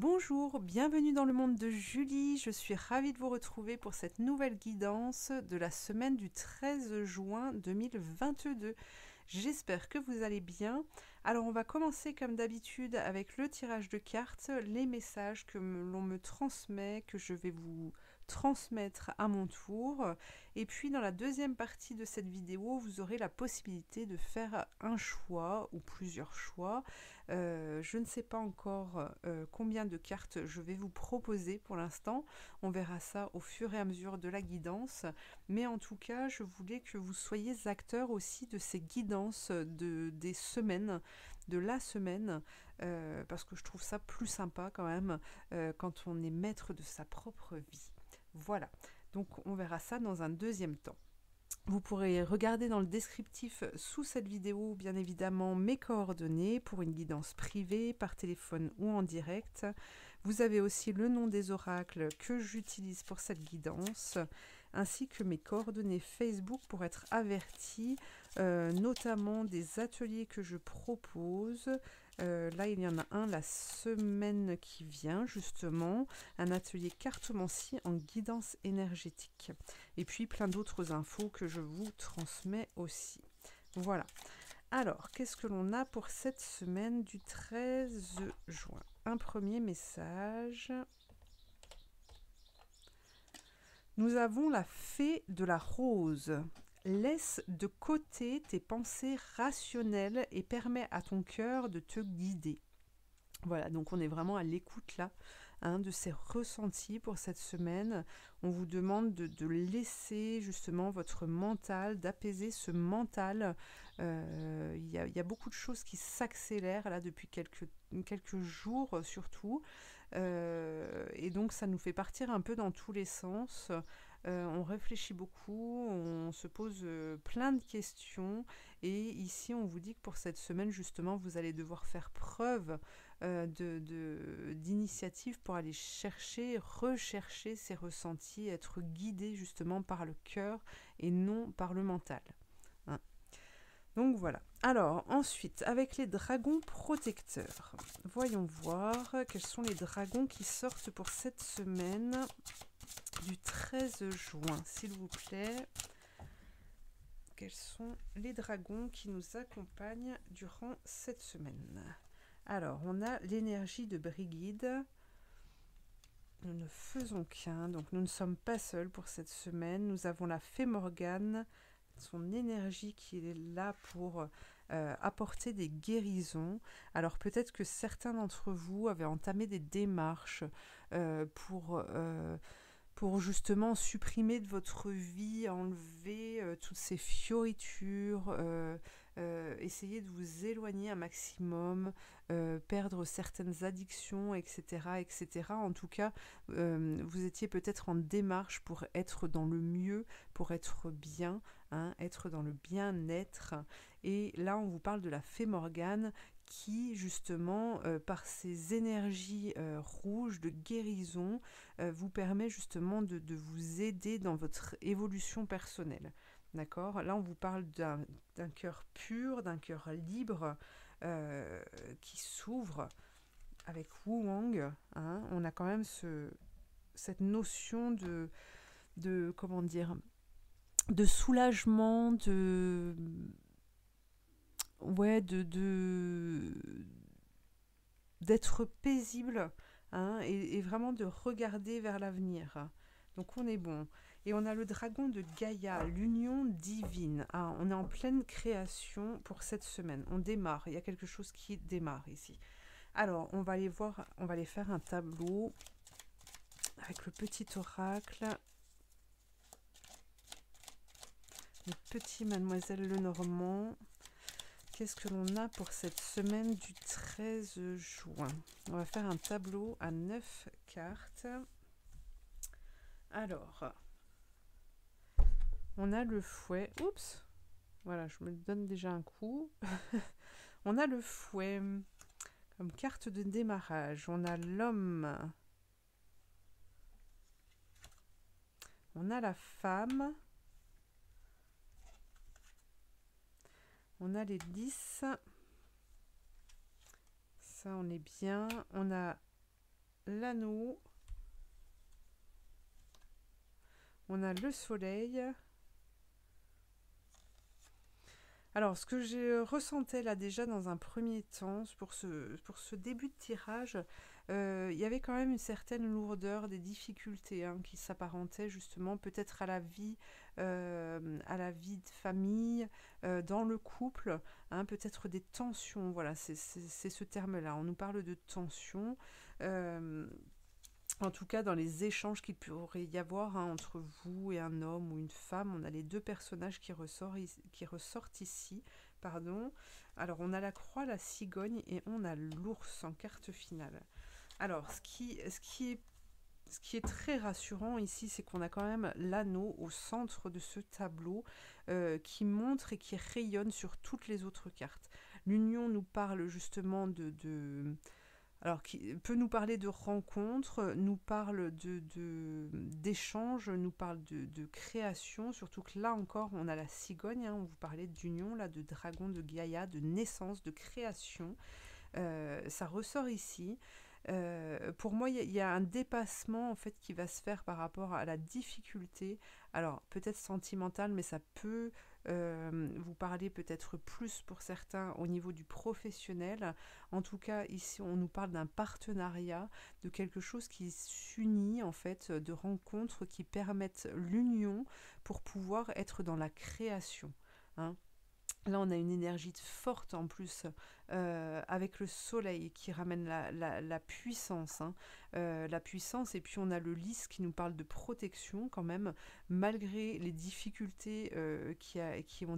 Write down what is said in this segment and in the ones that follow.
Bonjour, bienvenue dans le monde de Julie. Je suis ravie de vous retrouver pour cette nouvelle guidance de la semaine du 13 juin 2022. J'espère que vous allez bien. Alors on va commencer comme d'habitude avec le tirage de cartes, les messages que l'on me transmet, que je vais vous transmettre à mon tour. Et puis dans la deuxième partie de cette vidéo, vous aurez la possibilité de faire un choix ou plusieurs choix. Je ne sais pas encore combien de cartes je vais vous proposer pour l'instant. On verra ça au fur et à mesure de la guidance. Mais en tout cas, je voulais que vous soyez acteurs aussi de ces guidances des semaines, de la semaine, parce que je trouve ça plus sympa quand même quand on est maître de sa propre vie. Voilà, donc on verra ça dans un deuxième temps. Vous pourrez regarder dans le descriptif sous cette vidéo, bien évidemment, mes coordonnées pour une guidance privée, par téléphone ou en direct. Vous avez aussi le nom des oracles que j'utilise pour cette guidance, ainsi que mes coordonnées Facebook pour être averti, notamment des ateliers que je propose. Là, il y en a un la semaine qui vient, justement, un atelier cartomancie en guidance énergétique. Et puis, plein d'autres infos que je vous transmets aussi. Voilà. Alors, qu'est-ce que l'on a pour cette semaine du 13 juin? Un premier message. Nous avons la fée de la rose. Laisse de côté tes pensées rationnelles et permets à ton cœur de te guider. Voilà, donc on est vraiment à l'écoute là, de ces ressentis pour cette semaine. On vous demande de laisser justement votre mental, d'apaiser ce mental. Il y a beaucoup de choses qui s'accélèrent là depuis quelques jours surtout. Et donc ça nous fait partir un peu dans tous les sens. On réfléchit beaucoup, on se pose plein de questions. Et ici, on vous dit que pour cette semaine, justement, vous allez devoir faire preuve d'initiative pour aller rechercher ces ressentis, être guidé justement par le cœur et non par le mental. Donc voilà. Alors ensuite, avec les dragons protecteurs, voyons voir quels sont les dragons qui sortent pour cette semaine du 13 juin, s'il vous plaît. Quels sont les dragons qui nous accompagnent durant cette semaine? Alors, on a l'énergie de Brigide. Nous ne faisons qu'un, donc nous ne sommes pas seuls pour cette semaine. Nous avons la fée Morgane, son énergie qui est là pour apporter des guérisons. Alors peut-être que certains d'entre vous avaient entamé des démarches pour justement supprimer de votre vie, enlever toutes ces fioritures, essayer de vous éloigner un maximum, perdre certaines addictions, etc., etc. En tout cas, vous étiez peut-être en démarche pour être dans le mieux, pour être bien, être dans le bien-être. Et là, on vous parle de la fée Morgane qui, justement, par ses énergies rouges de guérison, vous permet justement de vous aider dans votre évolution personnelle. D'accord? Là, on vous parle d'un cœur pur, d'un cœur libre qui s'ouvre avec Wu Wang. On a quand même cette notion comment dire, de soulagement, d'être paisible, et vraiment de regarder vers l'avenir. Donc on est bon. Et on a le dragon de Gaïa, l'union divine. On est en pleine création pour cette semaine. On démarre, il y a quelque chose qui démarre ici. Alors, on va aller voir, on va aller faire un tableau avec le petit oracle. Le petit Mademoiselle Lenormand. Qu'est-ce que l'on a pour cette semaine du 13 juin? On va faire un tableau à 9 cartes. Alors, on a le fouet. Oups! Voilà, je me donne déjà un coup. On a le fouet comme carte de démarrage. On a l'homme. On a la femme. On a les 10. Ça, on est bien. On a l'anneau, on a le soleil. Alors, ce que je ressentais là déjà dans un premier temps, pour ce début de tirage, il y avait quand même une certaine lourdeur, des difficultés hein, qui s'apparentaient justement peut-être à la vie de famille, dans le couple, hein, peut-être des tensions, voilà, c'est ce terme-là. On nous parle de tensions. En tout cas, dans les échanges qu'il pourrait y avoir hein, entre vous et un homme ou une femme, on a les deux personnages qui ressortent ici. Pardon. Alors, on a la croix, la cigogne et on a l'ours en carte finale. Alors, ce qui est très rassurant ici, c'est qu'on a quand même l'anneau au centre de ce tableau qui montre et qui rayonne sur toutes les autres cartes. L'union nous parle justement alors, qui peut nous parler de rencontres, nous parle d'échanges, nous parle de création, surtout que là encore, on a la cigogne, hein, on vous parlait d'union, là, de dragon, de Gaïa, de naissance, de création. Ça ressort ici. Pour moi, il y a un dépassement en fait qui va se faire par rapport à la difficulté. Alors peut-être sentimentale, mais ça peut vous parler peut-être plus pour certains au niveau du professionnel. En tout cas, ici, on nous parle d'un partenariat, de quelque chose qui s'unit en fait, de rencontres qui permettent l'union pour pouvoir être dans la création. Hein. Là, on a une énergie forte en plus, avec le soleil qui ramène la puissance. Hein. La puissance, et puis on a le lys qui nous parle de protection quand même, malgré les difficultés qui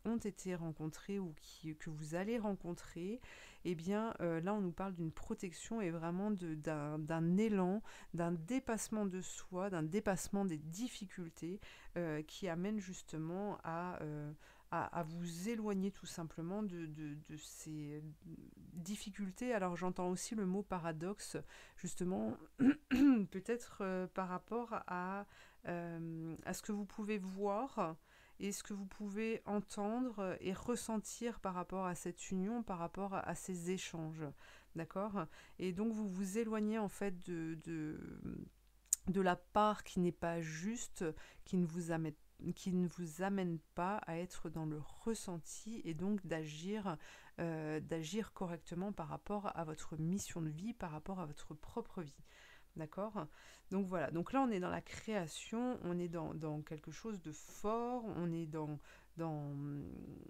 ont été rencontrées ou que vous allez rencontrer. Eh bien, là, on nous parle d'une protection et vraiment d'un élan, d'un dépassement de soi, d'un dépassement des difficultés qui amène justement à vous éloigner tout simplement de ces difficultés. Alors j'entends aussi le mot paradoxe, justement, peut-être par rapport à ce que vous pouvez voir et ce que vous pouvez entendre et ressentir par rapport à cette union, par rapport à ces échanges. D'accord ? Et donc vous vous éloignez en fait de la part qui n'est pas juste, qui ne vous amène pas à être dans le ressenti et donc d'agir correctement par rapport à votre mission de vie, par rapport à votre propre vie. D'accord ? Donc voilà, donc là on est dans la création, on est dans quelque chose de fort, on est on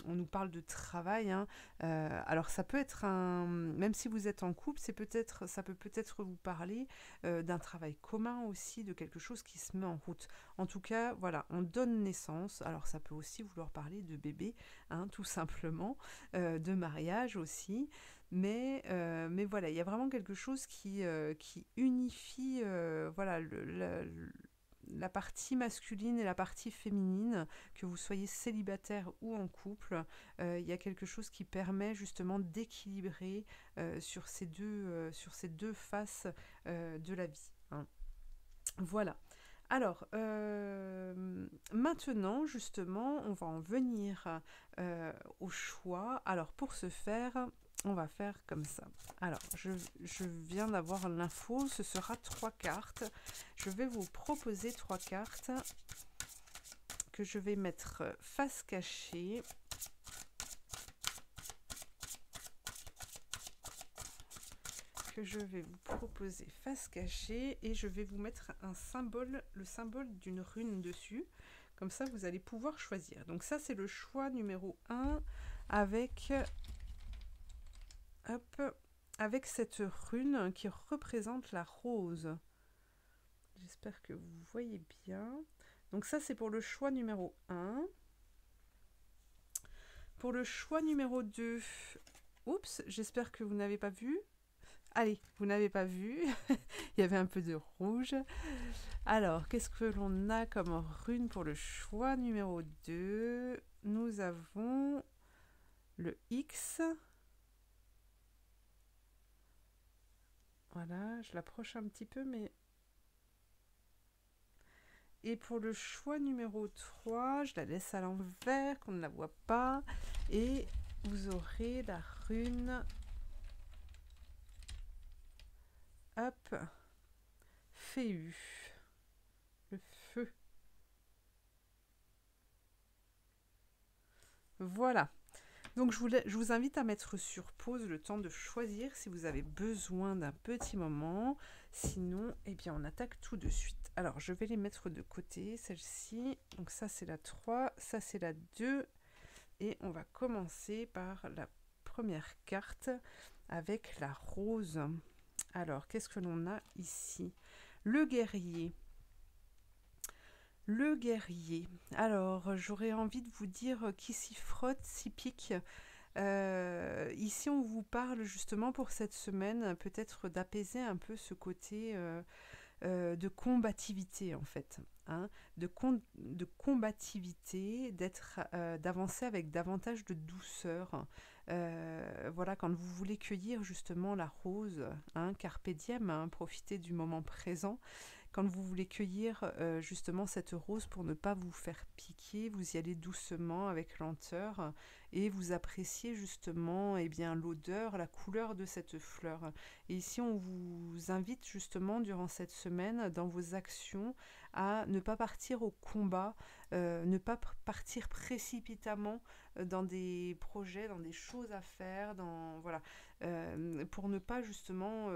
nous parle de travail, hein. Alors ça peut être même si vous êtes en couple, ça peut peut-être vous parler d'un travail commun aussi, de quelque chose qui se met en route. En tout cas, voilà, on donne naissance, alors ça peut aussi vouloir parler de bébé, hein, tout simplement, de mariage aussi, mais voilà, il y a vraiment quelque chose qui unifie voilà, la partie masculine et la partie féminine, que vous soyez célibataire ou en couple, il y a quelque chose qui permet justement d'équilibrer sur ces deux faces de la vie. Hein. Voilà. Alors, maintenant, justement, on va en venir au choix. Alors, pour ce faire, on va faire comme ça. Alors, je viens d'avoir l'info, ce sera 3 cartes. Je vais vous proposer 3 cartes que je vais mettre face cachée. Que je vais vous proposer face cachée et je vais vous mettre un symbole, le symbole d'une rune dessus. Comme ça, vous allez pouvoir choisir. Donc ça, c'est le choix numéro 1 avec cette rune qui représente la rose. J'espère que vous voyez bien. Donc ça, c'est pour le choix numéro 1. Pour le choix numéro 2, oups, j'espère que vous n'avez pas vu. Allez, vous n'avez pas vu, il y avait un peu de rouge. Alors, qu'est-ce que l'on a comme rune pour le choix numéro 2 ? Nous avons le X. Voilà, je l'approche un petit peu, mais... Et pour le choix numéro 3, je la laisse à l'envers, qu'on ne la voit pas. Et vous aurez la rune... hop, Féu, le feu. Voilà. Donc je vous invite à mettre sur pause le temps de choisir si vous avez besoin d'un petit moment. Sinon, eh bien, on attaque tout de suite. Alors, je vais les mettre de côté, celle-ci. Donc ça, c'est la 3, ça, c'est la 2. Et on va commencer par la première carte avec la rose. Alors, qu'est-ce que l'on a ici? Le guerrier. Le guerrier. Alors, j'aurais envie de vous dire qui s'y frotte, s'y pique. Ici, on vous parle justement pour cette semaine, peut-être d'apaiser un peu ce côté de combativité, en fait. Hein, de combativité, d'avancer avec davantage de douceur. Voilà, quand vous voulez cueillir justement la rose, hein, carpe diem, hein, profitez du moment présent. Quand vous voulez cueillir justement cette rose pour ne pas vous faire piquer, vous y allez doucement avec lenteur et vous appréciez justement eh bien, l'odeur, la couleur de cette fleur. Et ici, on vous invite justement durant cette semaine dans vos actions à ne pas partir au combat, ne pas partir précipitamment dans des projets, dans des choses à faire, voilà, pour ne pas justement,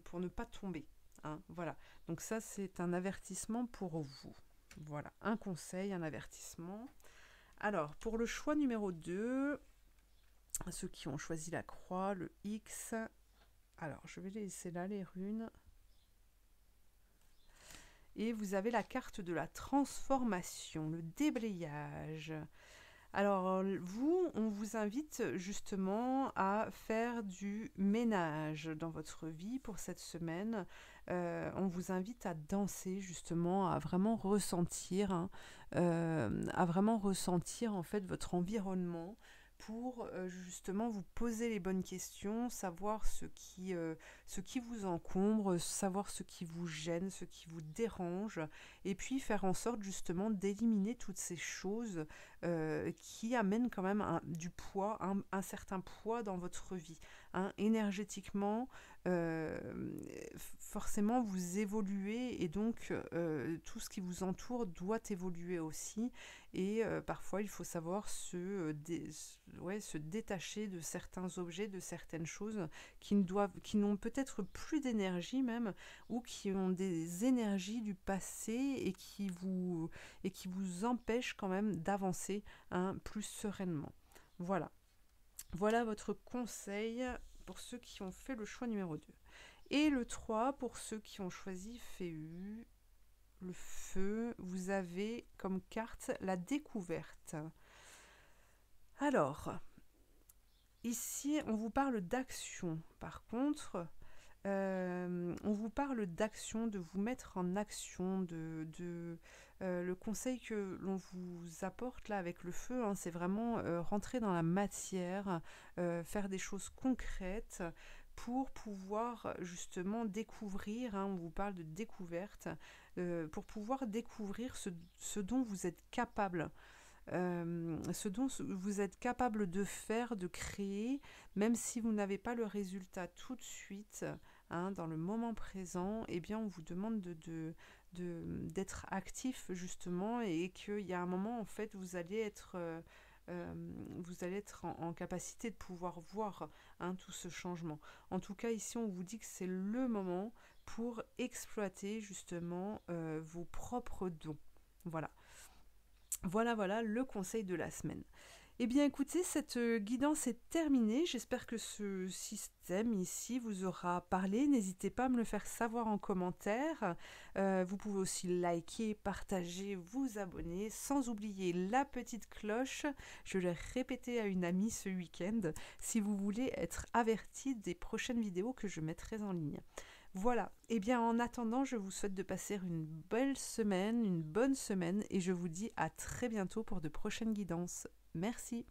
pour ne pas tomber. Hein, voilà, donc ça c'est un avertissement pour vous. Voilà, un conseil, un avertissement. Alors, pour le choix numéro 2, ceux qui ont choisi la croix, le X, alors je vais laisser là les runes. Et vous avez la carte de la transformation, le déblayage. Alors, on vous invite justement à faire du ménage dans votre vie pour cette semaine. On vous invite à danser justement, à vraiment ressentir, hein, en fait votre environnement pour justement vous poser les bonnes questions, savoir ce qui vous encombre, savoir ce qui vous gêne, ce qui vous dérange, et puis faire en sorte justement d'éliminer toutes ces choses qui amènent quand même du poids, un certain poids dans votre vie. Hein, énergétiquement, forcément vous évoluez et donc tout ce qui vous entoure doit évoluer aussi. Et parfois il faut savoir se détacher de certains objets, de certaines choses qui n'ont peut-être plus d'énergie même, ou qui ont des énergies du passé et qui vous empêchent quand même d'avancer, hein, plus sereinement. Voilà. Voilà votre conseil pour ceux qui ont fait le choix numéro 2. Et le 3, pour ceux qui ont choisi Féu, le feu, vous avez comme carte la découverte. Alors, ici, on vous parle d'action. Par contre, on vous parle d'action, de vous mettre en action, le conseil que l'on vous apporte là avec le feu, hein, c'est vraiment rentrer dans la matière, faire des choses concrètes pour pouvoir justement découvrir, hein, on vous parle de découverte, pour pouvoir découvrir ce dont vous êtes capable. Ce dont vous êtes capable de faire, de créer, même si vous n'avez pas le résultat tout de suite, hein, dans le moment présent, eh bien on vous demande d'être actif justement, et qu'il y a un moment en fait vous allez être en capacité de pouvoir voir, hein, tout ce changement. En tout cas ici on vous dit que c'est le moment pour exploiter justement vos propres dons. Voilà. Voilà le conseil de la semaine. Eh bien écoutez, cette guidance est terminée. J'espère que ce système ici vous aura parlé. N'hésitez pas à me le faire savoir en commentaire. Vous pouvez aussi liker, partager, vous abonner, sans oublier la petite cloche. Je l'ai répété à une amie ce week-end, si vous voulez être averti des prochaines vidéos que je mettrai en ligne. Voilà, et bien en attendant, je vous souhaite de passer une belle semaine, une bonne semaine, et je vous dis à très bientôt pour de prochaines guidances. Merci.